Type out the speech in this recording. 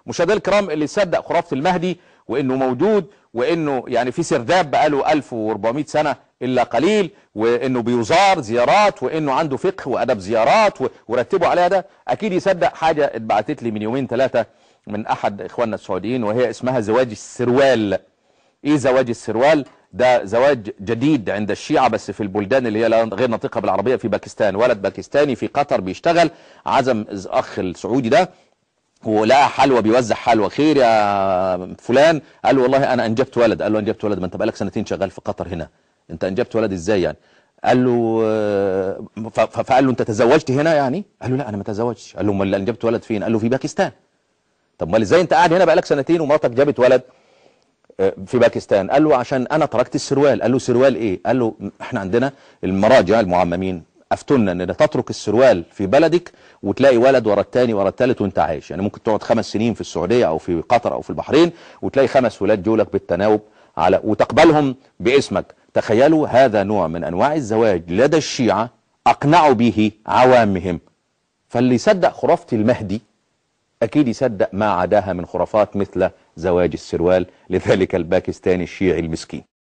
مشاهدينا الكرام، اللي يصدق خرافة المهدي وانه موجود وانه يعني في سرداب بقاله 1400 سنة الا قليل، وانه بيزار زيارات، وانه عنده فقه وادب زيارات ورتبوا عليها، ده اكيد يصدق حاجة اتبعتت لي من يومين ثلاثة من احد اخواننا السعوديين، وهي اسمها زواج السروال. ايه زواج السروال؟ ده زواج جديد عند الشيعة بس في البلدان اللي هي غير ناطقة بالعربية. في باكستان ولد باكستاني في قطر بيشتغل، عزم اخ السعودي ده ولقى حلوى بيوزع حلوى، خير يا فلان؟ قال له والله انا انجبت ولد. قال له انجبت ولد؟ ما انت بقالك سنتين شغال في قطر هنا، انت انجبت ولد ازاي يعني؟ قال له فقال له انت تزوجت هنا يعني؟ قال له لا انا ما تزوجتش. قال له امال انجبت ولد فين؟ قال له في باكستان. طب امال ازاي انت قاعد هنا بقالك سنتين ومراتك جابت ولد في باكستان؟ قال له عشان انا تركت السروال. قال له سروال ايه؟ قال له احنا عندنا المراجع المعممين افتونا ان تترك السروال في بلدك وتلاقي ولد ورا الثاني ورا الثالث وانت عايش. يعني ممكن تقعد 5 سنين في السعوديه او في قطر او في البحرين وتلاقي 5 ولاد جولك بالتناوب على وتقبلهم باسمك. تخيلوا، هذا نوع من انواع الزواج لدى الشيعه اقنعوا به عوامهم. فاللي يصدق خرافه المهدي اكيد يصدق ما عداها من خرافات مثل زواج السروال لذلك الباكستاني الشيعي المسكين.